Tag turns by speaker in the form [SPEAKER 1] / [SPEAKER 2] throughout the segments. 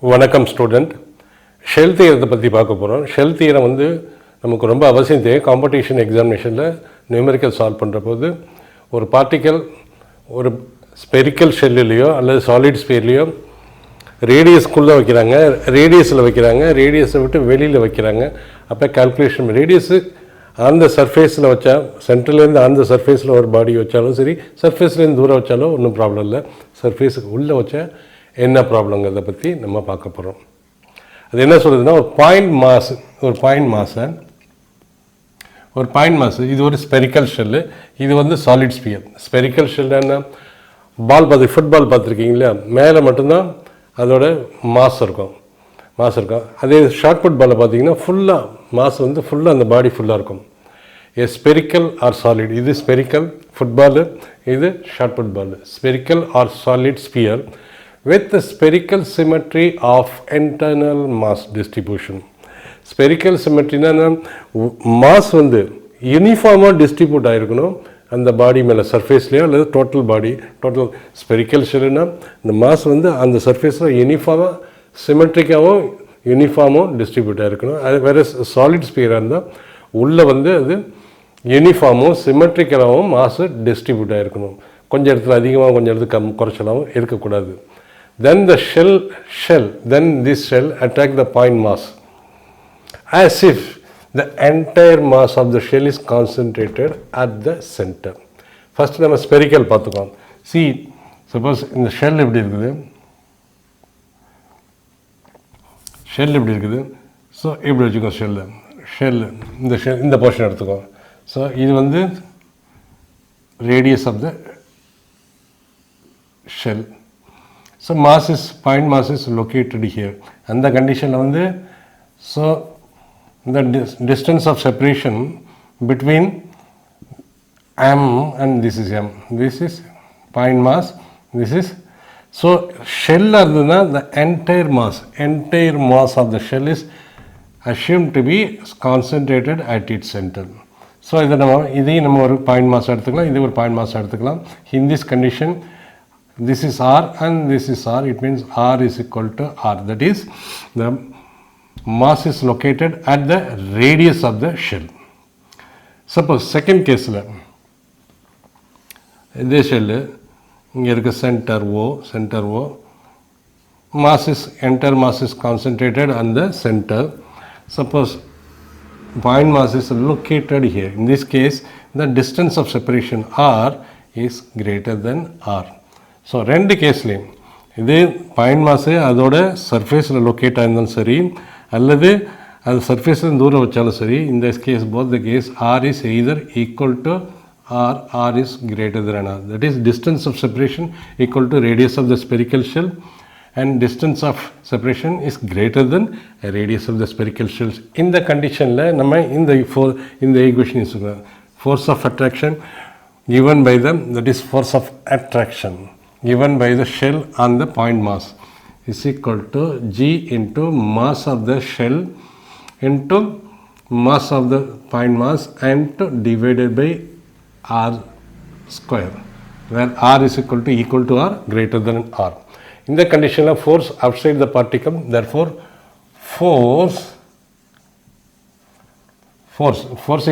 [SPEAKER 1] வணக்கம் student. Shell தியரத்தை பற்றி பார்க்க போகிறோம். ஷெல் தியரம் வந்து நமக்கு ரொம்ப அவசியம் தேவை. காம்படிஷன் எக்ஸாமினேஷனில் நியூமெரிக்கல் சால்வ் பண்ணுற போது ஒரு பார்ட்டிக்கல் ஒரு ஸ்பெரிக்கல் ஷெல்லுலேயோ அல்லது சாலிட் ஸ்பியர்லேயோ ரேடியஸ்க்குள்ளே வைக்கிறாங்க, ரேடியஸில் வைக்கிறாங்க, ரேடியஸை விட்டு வெளியில் வைக்கிறாங்க. அப்போ கால்குலேஷன் ரேடியஸு அந்த சர்ஃபேஸில் வச்சா, சென்டர்லேருந்து அந்த சர்ஃபேஸில் ஒரு பாடி வச்சாலும் சரி, சர்ஃபேஸ்லேருந்து தூரம் வச்சாலும் ஒன்றும் ப்ராப்ளம் இல்லை. சர்ஃபேஸுக்கு உள்ளே வச்சா என்ன ப்ராப்ளங்கிறத பற்றி நம்ம பார்க்க போகிறோம். அது என்ன சொல்லுதுன்னா, ஒரு பாயிண்ட் மாஸ் இது ஒரு ஸ்பெரிக்கல் ஷெல்லு, இது வந்து சாலிட் ஸ்பியர். ஸ்பெரிக்கல் ஷெல் என்ன, ஃபுட்பால் பார்த்துருக்கீங்களா, மேலே மட்டும்தான் அதோட மாஸ் இருக்கும். அதே ஷார்ட் ஃபுட்பாலில் பார்த்தீங்கன்னா ஃபுல்லாக மாஸ் வந்து ஃபுல்லாக அந்த பாடி ஃபுல்லாக இருக்கும். ஸ்பெரிக்கல் ஆர் சாலிட், இது ஸ்பெரிக்கல் ஃபுட்பாலு, இது shot football. Spherical or solid sphere with the spherical symmetry of internal mass distribution. Spherical symmetry na mass வந்து யூனிஃபார்மாக டிஸ்ட்ரிபியூட் ஆகிருக்கணும் அந்த பாடி மேலே, சர்ஃபேஸ்லேயோ அல்லது டோட்டல் ஸ்பெரிக்கல் ஷெல்லுனா இந்த மாஸ் வந்து அந்த சர்ஃபேஸில் யூனிஃபார்மாக சிமெட்ரிக்காகவும் யூனிஃபார்மும் டிஸ்ட்ரிபியூட் ஆகிருக்கணும். அது வேறு சாலிட் ஸ்பியராக இருந்தால் உள்ளே வந்து அது யூனிஃபார்மும் சிமெட்ரிக்கலாகவும் மாசு டிஸ்ட்ரிபியூட் ஆகிருக்கணும். கொஞ்சம் இடத்துல அதிகமாக, கொஞ்சம் இடத்துல குறைச்சலாகவும் இருக்கக்கூடாது. Then this shell attack the point mass as if the entire mass of the shell is concentrated at the center. First நம்ம spherical பார்த்துக்கலாம். See, suppose இந்த ஷெல் எப்படி இருக்குது, ஸோ இப்படி வச்சுக்கோ. இந்த போர்ஷன் எடுத்துக்கோ. ஸோ இது வந்து radius of the shell. So point mass is located here. And the condition வந்து, so the distance of separation between M and this is M. This is point mass. This is, so shell arduna the entire mass of the shell is assumed to be concentrated at its center. So இதையும் நம்ம ஒரு point mass எடுத்துக்கலாம், இது ஒரு point mass எடுத்துக்கலாம். In this condition, this is R and this is R. It means R is equal to R. That is, the mass is located at the radius of the shell. Suppose second case la this shell inga irukka center O, entire mass is concentrated on the center. Suppose point mass is located here. In this case, the distance of separation R is greater than R. So ரெண்டு கேஸ்லேயும் இது point mass அதோட சர்ஃபேஸில் locate ஆயிருந்தாலும் சரி, அல்லது அது சர்ஃபேஸில் தூரம் வச்சாலும் சரி, இந்த case both the case R is either equal to R is greater than R. That is distance of separation equal to radius of the spherical shell and distance of separation is greater than radius of the spherical shells. இந்த கண்டிஷனில் நம்ம இந்த equation use பண்ணுறோம். Force of attraction given by that is force of attraction given by the shell on the point mass is equal to G into mass of the shell into mass of the point mass and divided by R square, where R is equal to R, greater than R. In the condition of force outside the particle, therefore force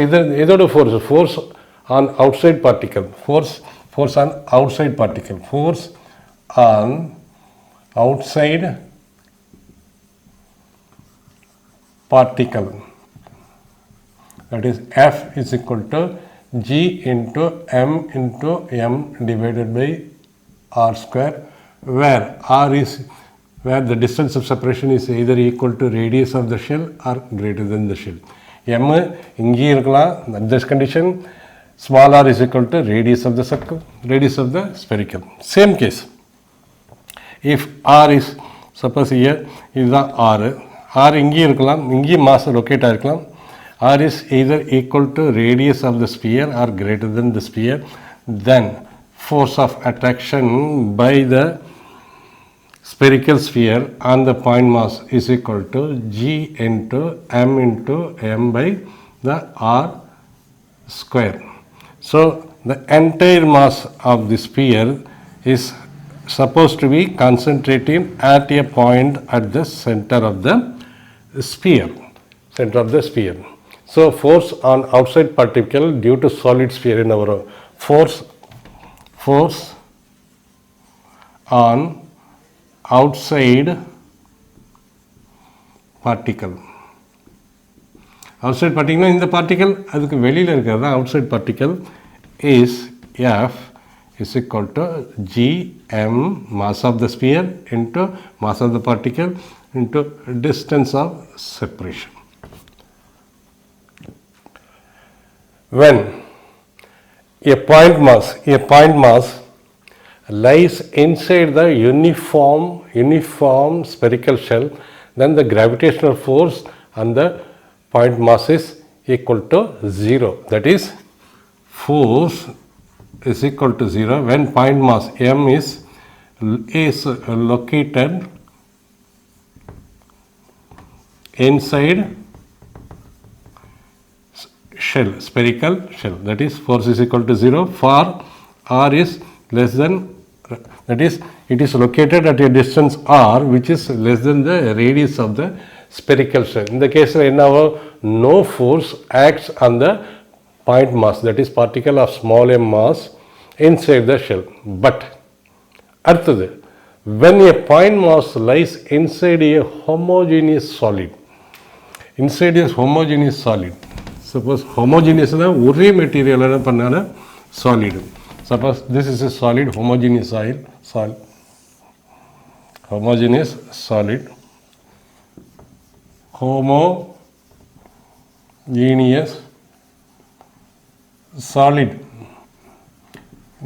[SPEAKER 1] either force on outside particle, force on outside particle, that is F is equal to G into M divided by R square, where the distance of separation is either equal to radius of the shell or greater than the shell. M இங்கே இருக்கலாம். This condition small r is equal to radius of the circle, radius of the spherical. Same case, if r is, suppose here இதுதான் r இங்கே இருக்கலாம், இங்கே mass locate ஆகிருக்கலாம். r is either equal to radius of the sphere or greater than the sphere, then force of attraction by the spherical sphere on the point mass is equal to G into M by the R square. So the entire mass of the sphere is supposed to be concentrating at a point at the center of the sphere. Center of the sphere. So force on outside particle due to solid sphere in our force on outside particle. Outside particle in the particle அதுக்கு வெளியில இருக்கிறது outside particle is F is equal to gm mass of the sphere into mass of the particle into distance of separation. When a point mass lies inside the uniform spherical shell, then the gravitational force on the point mass is equal to 0. That is, force is equal to 0 when point mass m is located inside shell, spherical shell. That is, force is equal to 0 for r is less than, that is, it is located at a distance r which is less than the radius of the spherical shell. In the case of no force acts on the point mass, that is particle of small m mass inside the shell. But அடுத்தது, when a point mass lies inside a homogeneous solid, suppose homogeneous is ஒரே material பண்ணான solid. Suppose this is a solid, homogeneous solid.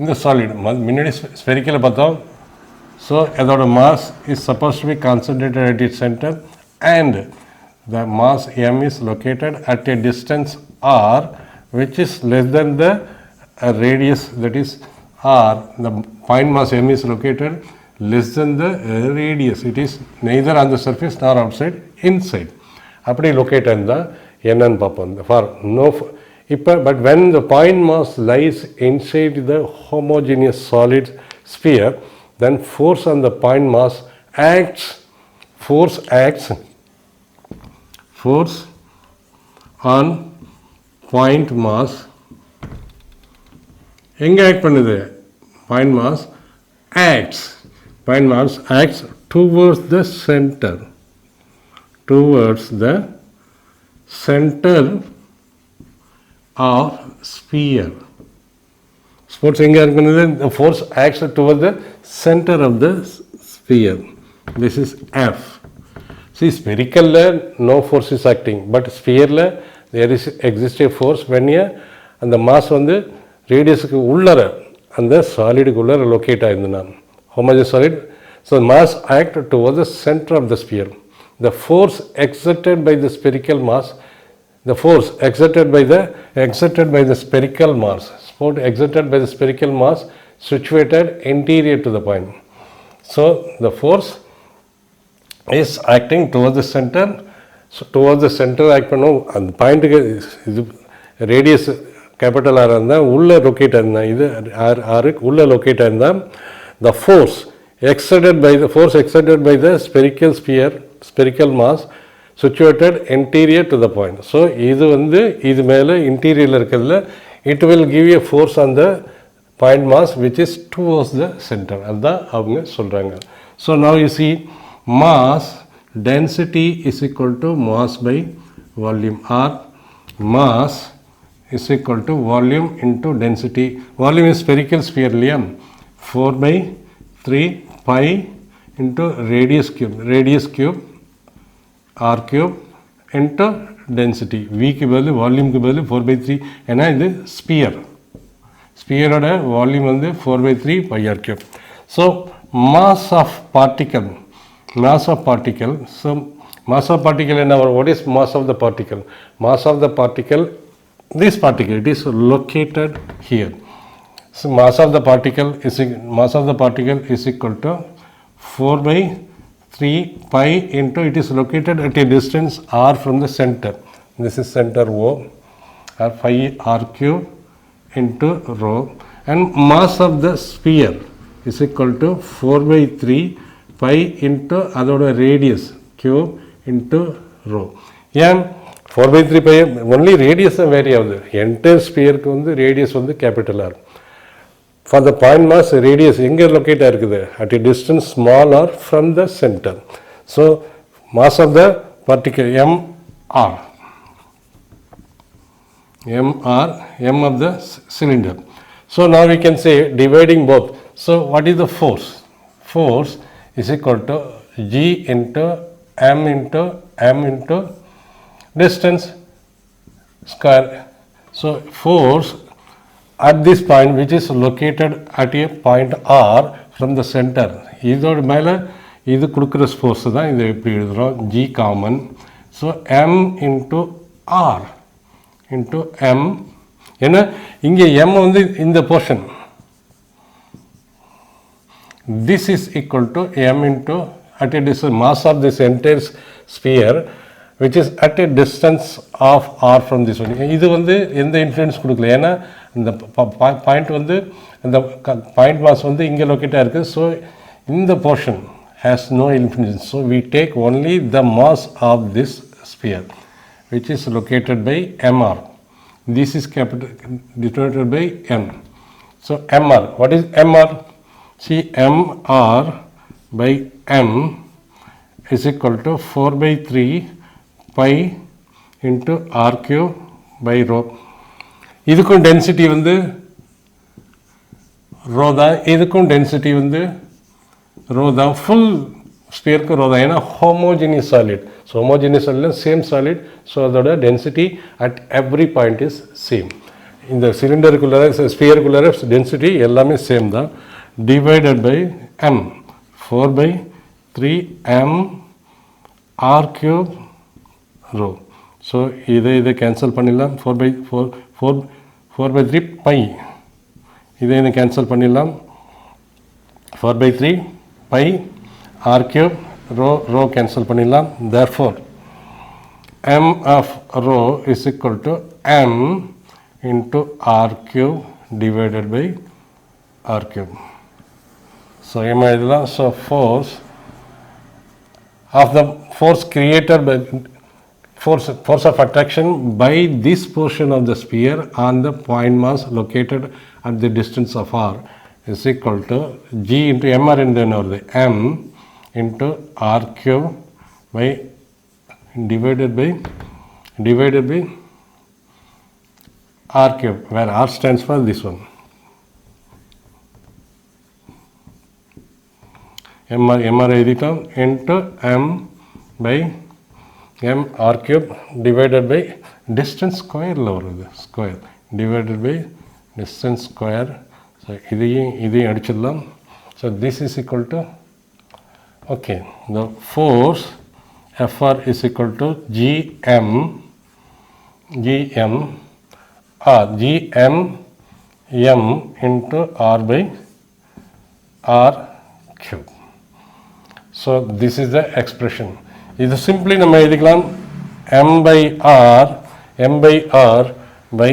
[SPEAKER 1] இந்த solid முன்னாடி spherical பார்த்தோம். So அதோட mass is supposed to be concentrated at its center and the mass m is located at a distance r which is less than the radius, that is r. The point mass m is located less than the radius. It is neither on the surface nor outside, inside. அப்படி locate இருந்தால் என்னன்னு பார்ப்போம். For no but when the point mass lies inside the homogeneous solid sphere, then force on the point mass acts on point mass எங்க act பண்ணுது? point mass acts towards the center of sphere. Sports எங்க act பண்ணுது? The force acts towards the center of the sphere. This is F. See, spherical no force is acting, but sphere there is exists a force when and the mass radius உள்ளர அந்த solid உள்ளர locate ஆயிருந்தா homogeneous solid. So mass act towards the center of the sphere. The force exerted by the spherical mass situated anterior to the point. So the force is acting towards the center. So towards the center act பண்ணும். அந்த பாயிண்ட்டுக்கு இது radius capital R இருந்தால் உள்ளே locate ஆயிருந்தால் இது ஆருக்கு உள்ளே locate ஆயிருந்தால் the force exerted by the spherical mass situated anterior to the point. So இது மேலே இன்டீரியரில் இருக்கிறதுல it will give a force on the point mass which is towards the center. அதுதான் அவங்க சொல்கிறாங்க. So now you see mass density is equal to mass by volume, or mass is equal to volume into density. Volume is spherical sphere, 4/3 pi into radius cube r cube into density. V க்கு பதில் volume க்கு பதில் 4/3. ஏன்னா இது ஸ்பியரோட volume 4/3 pi r cube. So mass of particle. So mass of particle and what is mass of the particle? Mass of the particle, this particle, it is located here. So mass of the particle is equal to 4/3 pi into, it is located at a distance r from the center. This is center O, or 5 r cube into rho. And mass of the sphere is equal to 4 by 3 pi into அதோட radius cube into rho. ஏன் 4 by 3 pi only radius தான் vary ஆகுது. entire sphereக்கு வந்து radius வந்து capital R. For the point mass, radius எங்கே locate ஆயிருக்குது? At a distance small r from the center. So, mass of the particle mr. M of the cylinder. So, now we can say dividing both. So, what is the force? Force is equal to G into m into distance square. So, force at this point which is located at a point R from the center. இதோட மேலே இது கொடுக்குற force தான் இதை எப்படி எழுதுகிறோம் G common. So M into R into M. ஏன்னா இங்கே M வந்து இந்த portion. This is equal to M into at a distance mass of this entire sphere which is at a distance of R from this one. இது வந்து எந்த influence கொடுக்கல. ஏன்னா இந்த பாயிண்ட் வந்து இந்த பாயிண்ட் மாஸ் வந்து இங்கே லொக்கேட்டாக இருக்குது. ஸோ இந்த portion has no influence. So we take only the mass of this sphere which is located by mr. This is denoted by m. So mr, what is mr? See, mr by m is equal to 4 by 3 pi into r cube by rho. இதுக்கும் density வந்து row தான், இதுக்கும் density வந்து row தான். Full ஸ்பியருக்கு rho தான். ஏன்னா homogeneous solid. So homogeneous solid same solid. So அதோட density at every point is same. இந்த சிலிண்டருக்குள்ளார ஸ்பியருக்குள்ளார டென்சிட்டி எல்லாமே சேம் தான். Divided by m 4 by 3 m r cube rho. So இதை கேன்சல் பண்ணிடலாம். 4 by 3 pi. இதை கேன்சல் பண்ணிடலாம். 4 by 3 pi r cube rho cancel பண்ணிடலாம். Therefore m of rho is equal to m into r cube divided by r cube. So m எழுதலாம். So force of the force created by force of attraction by this portion of the sphere on the point mass located at the distance of r is equal to G into mr into m into r cube by divided by r cube, where r stands for this one. mr எழுதிட்டோம் into m by m r cube divided by distance square வருது square divided by distance square. So இதையும் அடிச்சிடலாம். So this is equal to, okay, the force Fr is equal to Gm m into r by r cube. So this is the expression. இது simply நம்ம எழுதிக்கலாம் m by r by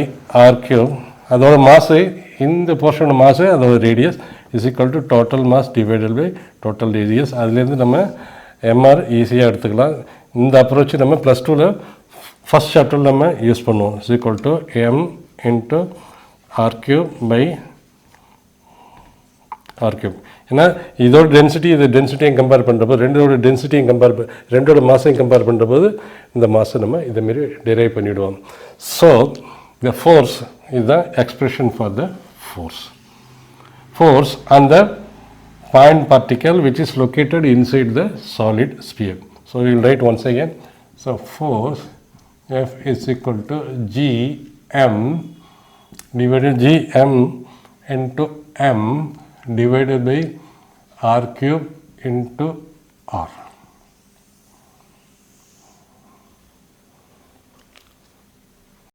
[SPEAKER 1] r cube. அதோட மாசு இந்த போர்ஷனோட mass அதோட radius is equal to total mass divided by total radius. அதுலேருந்து நம்ம mr ஈஸியாக எடுத்துக்கலாம். இந்த அப்ரோச் நம்ம +2ல் ஃபஸ்ட் சாப்டரில் நம்ம யூஸ் பண்ணுவோம். Is equal to m into r cube by r cube. ஏன்னா இதோட டென்சிட்டி இது டென்சிட்டியும் கம்பேர் பண்ணுறப்போ ரெண்டோட டென்சிட்டியும் ரெண்டோட மாசையும் கம்பேர் பண்ணுறபோது இந்த மாசை நம்ம இதேமாரி டிரைவ் பண்ணிவிடுவோம். So the force is the expression for the force on the point particle which is located inside the solid sphere. So we will write once again. So force F is equal to Gm divided Gm into m divided by r cube into r.